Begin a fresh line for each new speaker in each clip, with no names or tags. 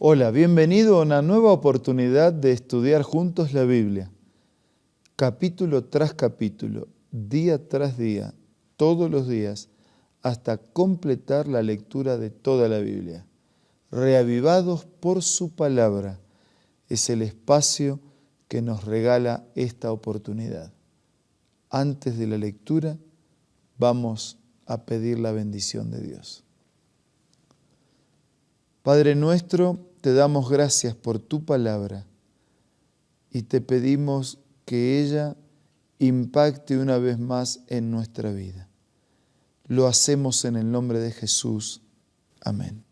Hola, bienvenido a una nueva oportunidad de estudiar juntos la Biblia, capítulo tras capítulo, día tras día, todos los días, hasta completar la lectura de toda la Biblia. Reavivados por su palabra, es el espacio que nos regala esta oportunidad. Antes de la lectura, vamos a pedir la bendición de Dios. Padre nuestro, te damos gracias por tu palabra y te pedimos que ella impacte una vez más en nuestra vida. Lo hacemos en el nombre de Jesús. Amén.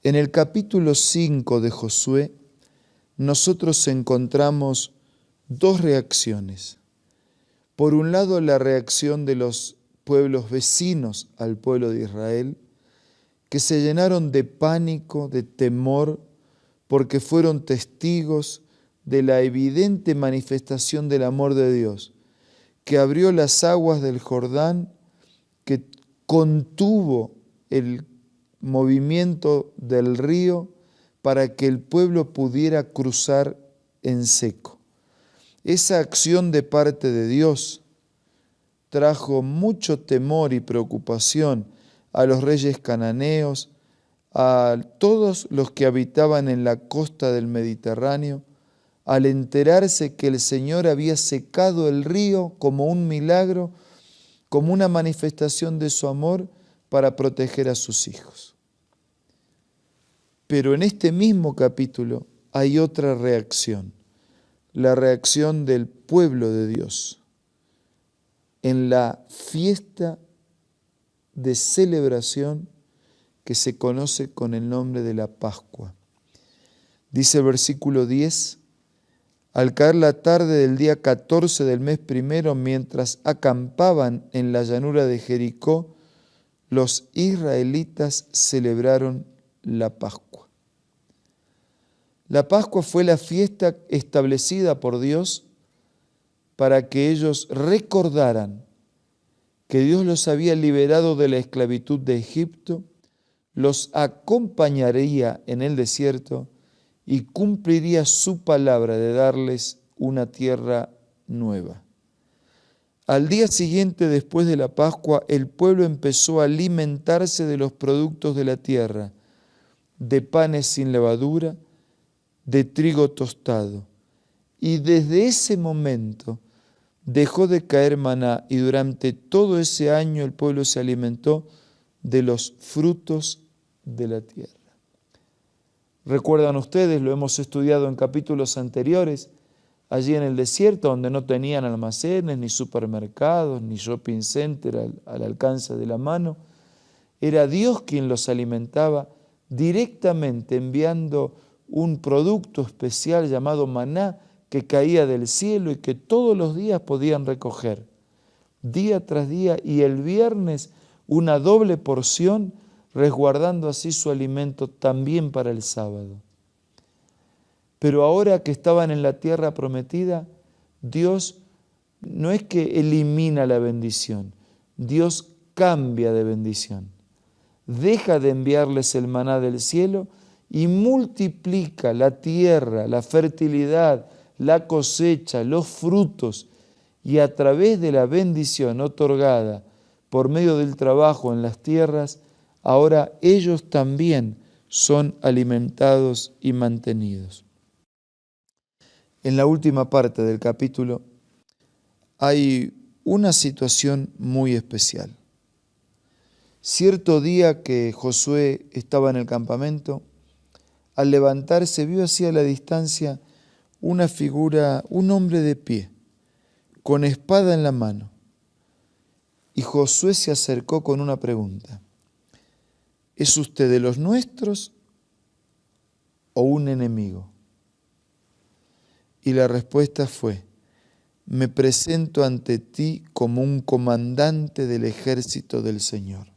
En el capítulo 5 de Josué, nosotros encontramos dos reacciones. Por un lado, la reacción de los pueblos vecinos al pueblo de Israel, que se llenaron de pánico, de temor, porque fueron testigos de la evidente manifestación del amor de Dios, que abrió las aguas del Jordán, que contuvo el movimiento del río para que el pueblo pudiera cruzar en seco. Esa acción de parte de Dios trajo mucho temor y preocupación a los reyes cananeos, a todos los que habitaban en la costa del Mediterráneo, al enterarse que el Señor había secado el río como un milagro, como una manifestación de su amor para proteger a sus hijos. Pero en este mismo capítulo hay otra reacción, la reacción del pueblo de Dios en la fiesta de celebración que se conoce con el nombre de la Pascua. Dice el versículo 10, al caer la tarde del día 14 del mes primero, mientras acampaban en la llanura de Jericó, los israelitas celebraron la Pascua. La Pascua fue la fiesta establecida por Dios para que ellos recordaran que Dios los había liberado de la esclavitud de Egipto, los acompañaría en el desierto y cumpliría su palabra de darles una tierra nueva. Al día siguiente, después de la Pascua, el pueblo empezó a alimentarse de los productos de la tierra, de panes sin levadura, de trigo tostado. Y desde ese momento dejó de caer maná y durante todo ese año el pueblo se alimentó de los frutos de la tierra. Recuerdan ustedes, lo hemos estudiado en capítulos anteriores, allí en el desierto donde no tenían almacenes, ni supermercados, ni shopping center al alcance de la mano, era Dios quien los alimentaba directamente enviando un producto especial llamado maná que caía del cielo y que todos los días podían recoger, día tras día, y el viernes una doble porción, resguardando así su alimento también para el sábado. Pero ahora que estaban en la tierra prometida, Dios no es que elimina la bendición, Dios cambia de bendición. Deja de enviarles el maná del cielo y multiplica la tierra, la fertilidad, la cosecha, los frutos, y a través de la bendición otorgada por medio del trabajo en las tierras, ahora ellos también son alimentados y mantenidos. En la última parte del capítulo hay una situación muy especial. Cierto día que Josué estaba en el campamento, al levantarse vio hacia la distancia una figura, un hombre de pie, con espada en la mano. Y Josué se acercó con una pregunta: ¿es usted de los nuestros o un enemigo? Y la respuesta fue: me presento ante ti como un comandante del ejército del Señor.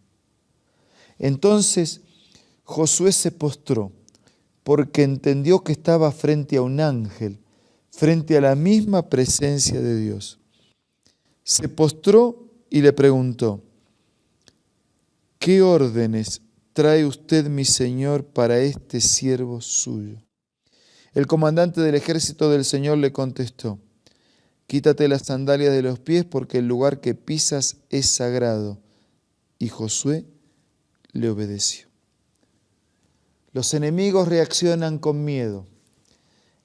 Entonces Josué se postró, porque entendió que estaba frente a un ángel, frente a la misma presencia de Dios. Se postró y le preguntó: ¿qué órdenes trae usted, mi señor, para este siervo suyo? El comandante del ejército del Señor le contestó: quítate las sandalias de los pies, porque el lugar que pisas es sagrado. Y Josué le obedeció. Los enemigos reaccionan con miedo.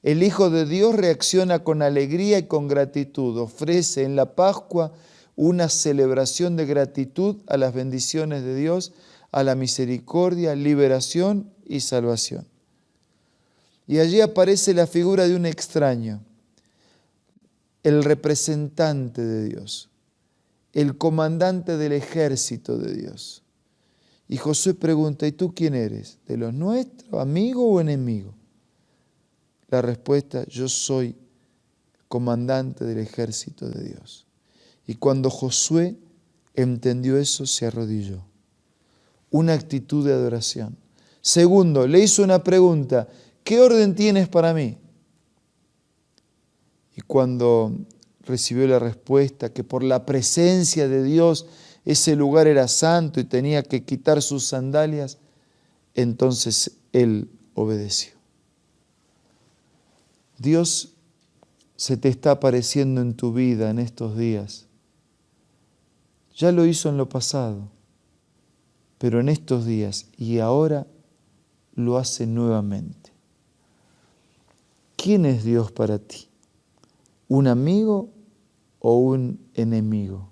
El Hijo de Dios reacciona con alegría y con gratitud. Ofrece en la Pascua una celebración de gratitud a las bendiciones de Dios, a la misericordia, liberación y salvación. Y allí aparece la figura de un extraño, el representante de Dios, el comandante del ejército de Dios. Y Josué pregunta: ¿y tú quién eres? ¿De los nuestros, amigo o enemigo? La respuesta: yo soy comandante del ejército de Dios. Y cuando Josué entendió eso, se arrodilló. Una actitud de adoración. Segundo, le hizo una pregunta: ¿qué orden tienes para mí? Y cuando recibió la respuesta que por la presencia de Dios ese lugar era santo y tenía que quitar sus sandalias, entonces él obedeció. Dios se te está apareciendo en tu vida en estos días. Ya lo hizo en lo pasado, pero en estos días y ahora lo hace nuevamente. ¿Quién es Dios para ti? ¿Un amigo o un enemigo?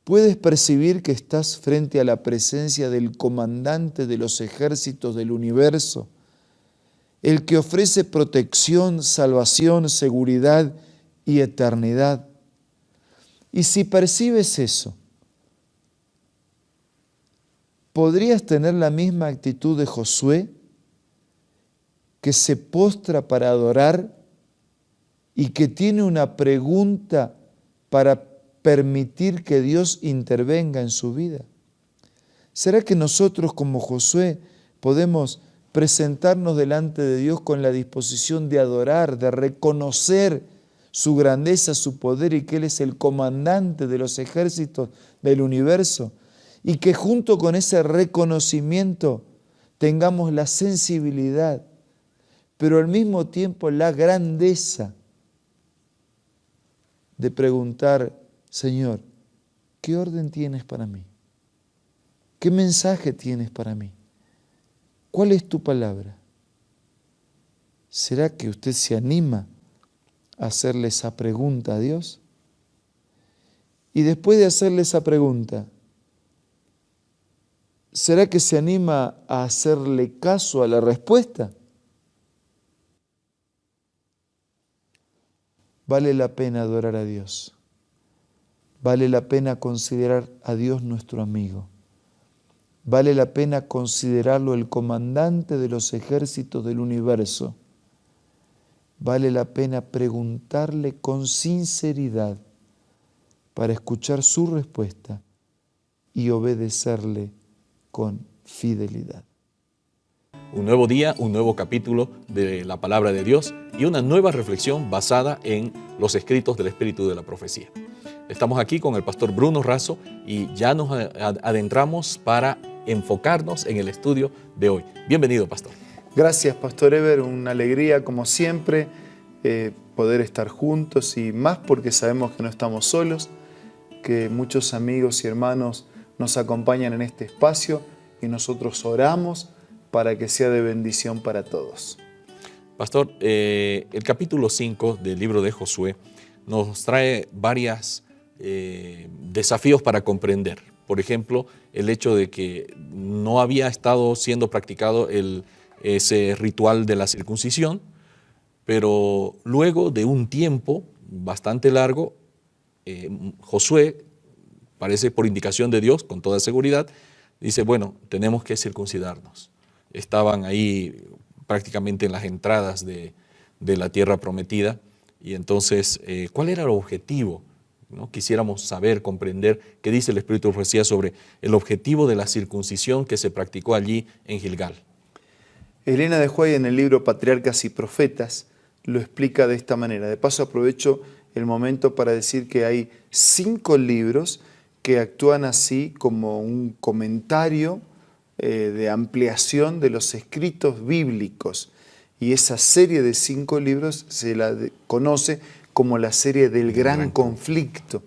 ¿Puedes percibir que estás frente a la presencia del comandante de los ejércitos del universo, el que ofrece protección, salvación, seguridad y eternidad? Y si percibes eso, ¿podrías tener la misma actitud de Josué, que se postra para adorar y que tiene una pregunta para permitir que Dios intervenga en su vida? ¿Será que nosotros, como Josué, podemos presentarnos delante de Dios con la disposición de adorar, de reconocer su grandeza, su poder y que Él es el comandante de los ejércitos del universo? Y que junto con ese reconocimiento tengamos la sensibilidad, pero al mismo tiempo la grandeza de preguntar: Señor, ¿qué orden tienes para mí? ¿Qué mensaje tienes para mí? ¿Cuál es tu palabra? ¿Será que usted se anima a hacerle esa pregunta a Dios? Y después de hacerle esa pregunta, ¿será que se anima a hacerle caso a la respuesta? Vale la pena adorar a Dios. Vale la pena considerar a Dios nuestro amigo. Vale la pena considerarlo el comandante de los ejércitos del universo. Vale la pena preguntarle con sinceridad para escuchar su respuesta y obedecerle con fidelidad.
Un nuevo día, un nuevo capítulo de la Palabra de Dios y una nueva reflexión basada en los escritos del Espíritu de la Profecía. Estamos aquí con el pastor Bruno Razo y ya nos adentramos para enfocarnos en el estudio de hoy. Bienvenido, pastor.
Gracias, pastor Eber. Una alegría, como siempre, poder estar juntos y más porque sabemos que no estamos solos, que muchos amigos y hermanos nos acompañan en este espacio y nosotros oramos para que sea de bendición para todos.
Pastor, el capítulo 5 del libro de Josué nos trae varios desafíos para comprender. Por ejemplo, el hecho de que no había estado siendo practicado ese ritual de la circuncisión, pero luego de un tiempo bastante largo, Josué, parece por indicación de Dios, con toda seguridad, dice: bueno, tenemos que circuncidarnos. Estaban ahí prácticamente en las entradas de la tierra prometida. Y entonces, ¿cuál era el objetivo? ¿No? Quisiéramos saber, comprender qué dice el Espíritu de Profecía sobre el objetivo de la circuncisión que se practicó allí en Gilgal.
Elena de White, en el libro Patriarcas y Profetas, lo explica de esta manera. De paso, aprovecho el momento para decir que hay 5 libros que actúan así como un comentario de ampliación de los escritos bíblicos. Y esa serie de 5 libros se la conoce como la serie del gran conflicto.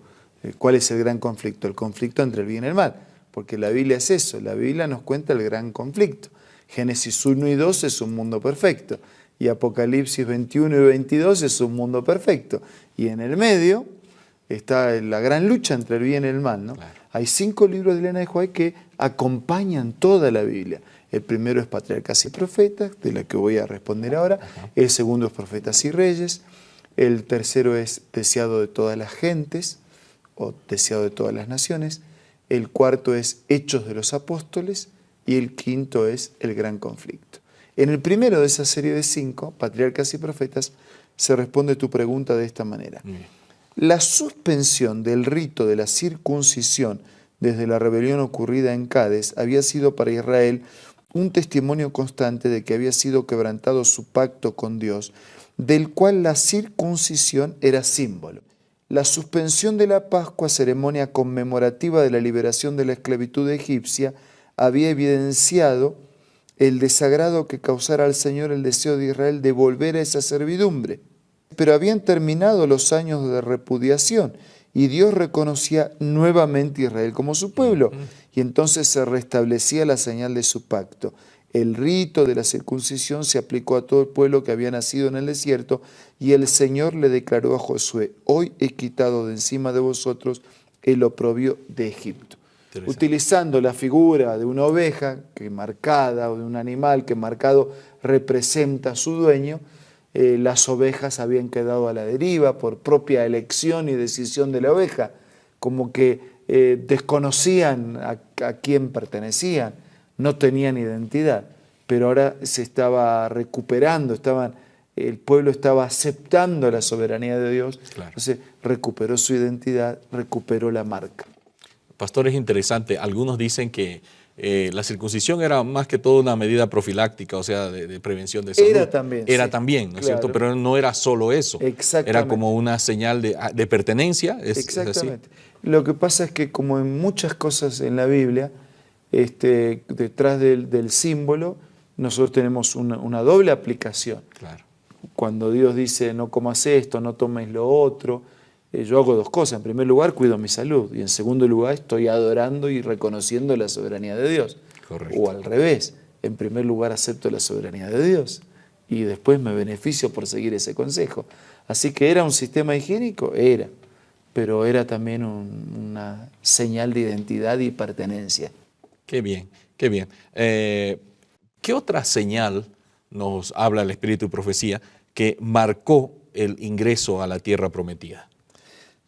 ¿Cuál es el gran conflicto? El conflicto entre el bien y el mal. Porque la Biblia es eso, la Biblia nos cuenta el gran conflicto. Génesis 1 y 2 es un mundo perfecto. Y Apocalipsis 21 y 22 es un mundo perfecto. Y en el medio está la gran lucha entre el bien y el mal, ¿no?
Claro.
Hay 5 libros de Elena de White que acompañan toda la Biblia. El primero es Patriarcas y Profetas, de la que voy a responder ahora. El segundo es Profetas y Reyes. El tercero es Deseado de todas las gentes, o Deseado de todas las naciones. El cuarto es Hechos de los Apóstoles. Y el quinto es El Gran Conflicto. En el primero de esa serie de 5, Patriarcas y Profetas, se responde tu pregunta de esta manera. La suspensión del rito de la circuncisión desde la rebelión ocurrida en Cádiz había sido para Israel un testimonio constante de que había sido quebrantado su pacto con Dios, del cual la circuncisión era símbolo. La suspensión de la Pascua, ceremonia conmemorativa de la liberación de la esclavitud egipcia, había evidenciado el desagrado que causara al Señor el deseo de Israel de volver a esa servidumbre. Pero habían terminado los años de repudiación y Dios reconocía nuevamente a Israel como su pueblo. Y entonces se restablecía la señal de su pacto. El rito de la circuncisión se aplicó a todo el pueblo que había nacido en el desierto y el Señor le declaró a Josué: hoy he quitado de encima de vosotros el oprobio de Egipto. Utilizando la figura de una oveja que marcada o de un animal que marcado representa a su dueño, las ovejas habían quedado a la deriva por propia elección y decisión de la oveja, como que desconocían a quién pertenecían, no tenían identidad, pero ahora se estaba recuperando, el pueblo estaba aceptando la soberanía de Dios, claro. Entonces recuperó su identidad, recuperó la marca.
Pastor, es interesante, algunos dicen que la circuncisión era más que todo una medida profiláctica, o sea, de prevención de salud.
Era también.
Era
sí,
también, ¿no es
claro.
cierto? Pero no era solo eso.
Exactamente.
Era como una señal de pertenencia.
Exactamente. ¿Es así? Lo que pasa es que, como en muchas cosas en la Biblia, detrás del símbolo, nosotros tenemos una doble aplicación.
Claro.
Cuando Dios dice no comas esto, no tomes lo otro, yo hago 2 cosas. En primer lugar, cuido mi salud. Y en segundo lugar, estoy adorando y reconociendo la soberanía de Dios.
Correcto.
O al revés. En primer lugar, acepto la soberanía de Dios. Y después me beneficio por seguir ese consejo. Así que, ¿era un sistema higiénico? Era. Pero era también una señal de identidad y pertenencia.
Qué bien, qué bien. ¿Qué otra señal nos habla el Espíritu y Profecía que marcó el ingreso a la tierra prometida?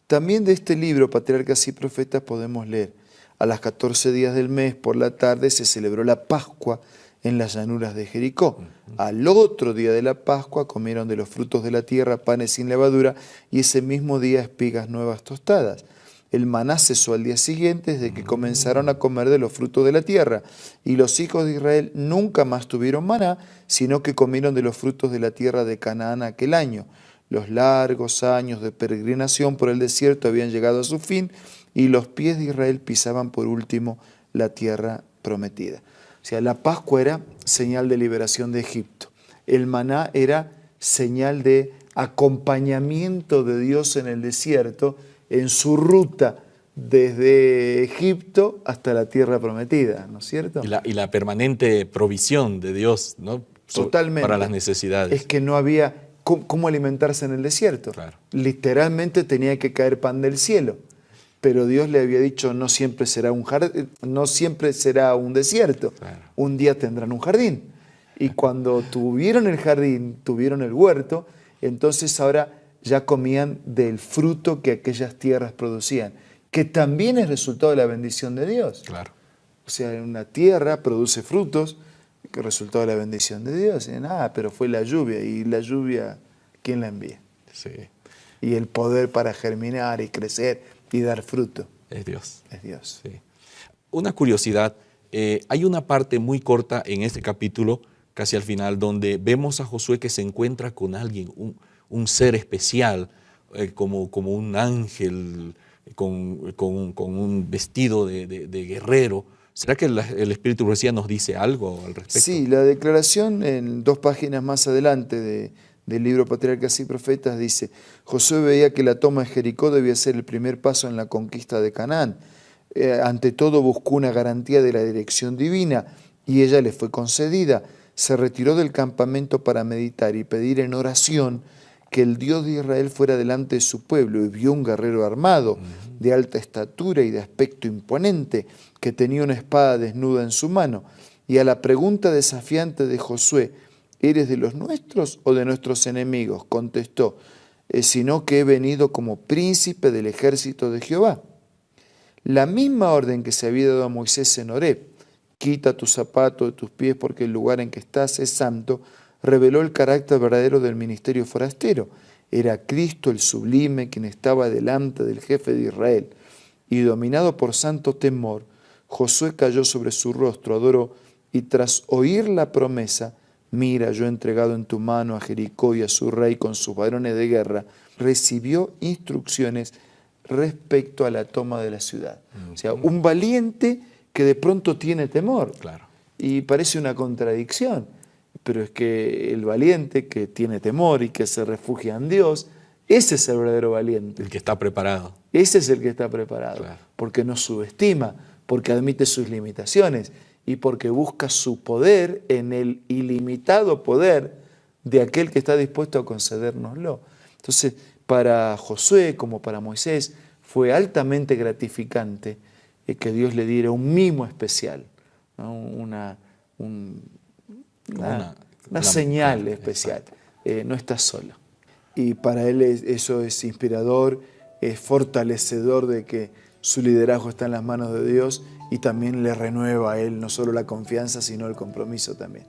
También de este libro, Patriarcas y Profetas, podemos leer: a las 14 días del mes, por la tarde, se celebró la Pascua en las llanuras de Jericó. Al otro día de la Pascua comieron de los frutos de la tierra panes sin levadura y ese mismo día espigas nuevas tostadas. El maná cesó al día siguiente desde que comenzaron a comer de los frutos de la tierra. Y los hijos de Israel nunca más tuvieron maná, sino que comieron de los frutos de la tierra de Canaán aquel año. Los largos años de peregrinación por el desierto habían llegado a su fin y los pies de Israel pisaban por último la tierra prometida. O sea, la Pascua era señal de liberación de Egipto. El maná era señal de acompañamiento de Dios en el desierto, en su ruta desde Egipto hasta la tierra prometida, ¿no es cierto?
Y la permanente provisión de Dios, ¿no?
Totalmente.
Para las necesidades.
Es que no había cómo alimentarse en el desierto.
Claro.
Literalmente tenía que caer pan del cielo. Pero Dios le había dicho: no siempre será un jardín, no siempre será un desierto. Claro. Un día tendrán un jardín. Y cuando tuvieron el jardín, tuvieron el huerto, entonces ahora ya comían del fruto que aquellas tierras producían, que también es resultado de la bendición de Dios.
Claro.
O sea, una tierra produce frutos, que es resultado de la bendición de Dios. Pero fue la lluvia, y la lluvia, ¿quién la envía?
Sí.
Y el poder para germinar y crecer y dar fruto.
Es Dios.
Es Dios.
Sí. Una curiosidad, hay una parte muy corta en este capítulo, casi al final, donde vemos a Josué que se encuentra con alguien, un ser especial, como un ángel con un vestido de guerrero. ¿Será que el Espíritu de Profecía nos dice algo al respecto?
Sí, la declaración en 2 páginas más adelante del libro Patriarcas y Profetas dice: Josué veía que la toma de Jericó debía ser el primer paso en la conquista de Canaán. Ante todo buscó una garantía de la dirección divina y ella le fue concedida. Se retiró del campamento para meditar y pedir en oración que el Dios de Israel fuera delante de su pueblo, y vio un guerrero armado, de alta estatura y de aspecto imponente, que tenía una espada desnuda en su mano. Y a la pregunta desafiante de Josué: ¿eres de los nuestros o de nuestros enemigos?, contestó: sino que he venido como príncipe del ejército de Jehová. La misma orden que se había dado a Moisés en Horeb: quita tus zapatos de tus pies porque el lugar en que estás es santo, reveló el carácter verdadero del ministerio forastero. Era Cristo el sublime quien estaba delante del jefe de Israel. Y dominado por santo temor, Josué cayó sobre su rostro, adoró, y tras oír la promesa: mira, yo he entregado en tu mano a Jericó y a su rey con sus varones de guerra, recibió instrucciones respecto a la toma de la ciudad. O sea, un valiente que de pronto tiene temor.
Claro.
Y parece una contradicción, pero es que el valiente que tiene temor y que se refugia en Dios, ese es el verdadero valiente.
El que está preparado.
Ese es el que está preparado,
Claro.
porque no subestima, porque admite sus limitaciones y porque busca su poder en el ilimitado poder de aquel que está dispuesto a concedérnoslo. Entonces, para Josué como para Moisés fue altamente gratificante que Dios le diera un mimo especial, ¿no? una señal especial. No estás solo. Y para él eso es inspirador, es fortalecedor de que su liderazgo está en las manos de Dios, y también le renueva a él no solo la confianza, sino el compromiso también.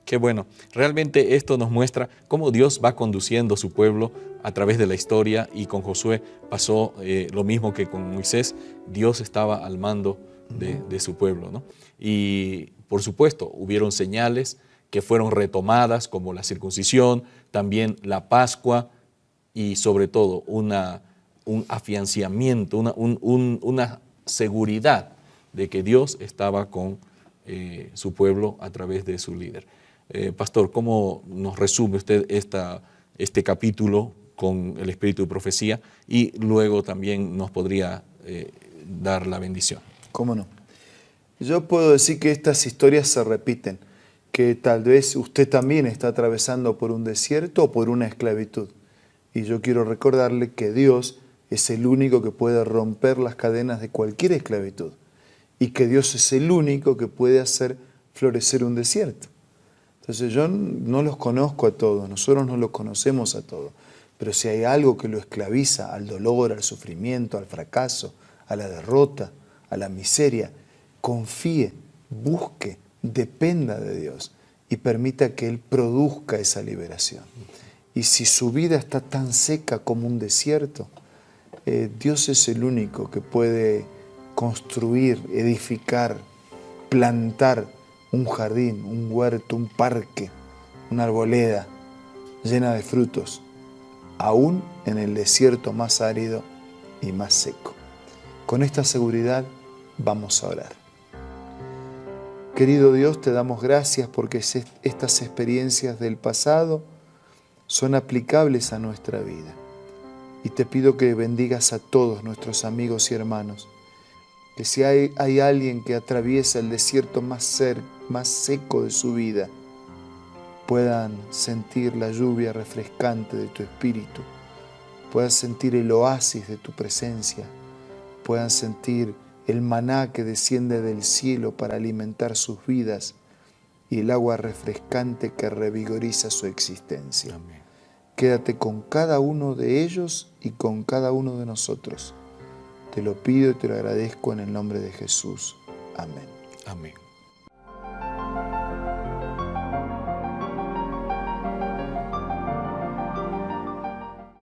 Qué bueno. Realmente esto nos muestra cómo Dios va conduciendo a su pueblo a través de la historia, y con Josué pasó lo mismo que con Moisés. Dios estaba al mando de su pueblo, ¿no? Y por supuesto hubieron señales que fueron retomadas, como la circuncisión, también la Pascua, y sobre todo un afianzamiento, una seguridad de que Dios estaba con su pueblo a través de su líder. Pastor, ¿cómo nos resume usted este capítulo con el espíritu de profecía? Y luego también nos podría dar la bendición.
¿Cómo no? Yo puedo decir que estas historias se repiten, que tal vez usted también está atravesando por un desierto o por una esclavitud. Y yo quiero recordarle que Dios es el único que puede romper las cadenas de cualquier esclavitud, y que Dios es el único que puede hacer florecer un desierto. Entonces yo no los conozco a todos, nosotros no los conocemos a todos, pero si hay algo que lo esclaviza al dolor, al sufrimiento, al fracaso, a la derrota, a la miseria, confíe, busque, dependa de Dios y permita que Él produzca esa liberación. Y si su vida está tan seca como un desierto, Dios es el único que puede construir, edificar, plantar un jardín, un huerto, un parque, una arboleda llena de frutos, aún en el desierto más árido y más seco. Con esta seguridad vamos a orar. Querido Dios, te damos gracias porque estas experiencias del pasado son aplicables a nuestra vida. Y te pido que bendigas a todos nuestros amigos y hermanos, que si hay alguien que atraviesa el desierto más seco de su vida, puedan sentir la lluvia refrescante de tu Espíritu, puedan sentir el oasis de tu presencia, puedan sentir el maná que desciende del cielo para alimentar sus vidas y el agua refrescante que revigoriza su existencia.
Amén.
Quédate con cada uno de ellos y con cada uno de nosotros. Te lo pido y te lo agradezco en el nombre de Jesús. Amén.
Amén.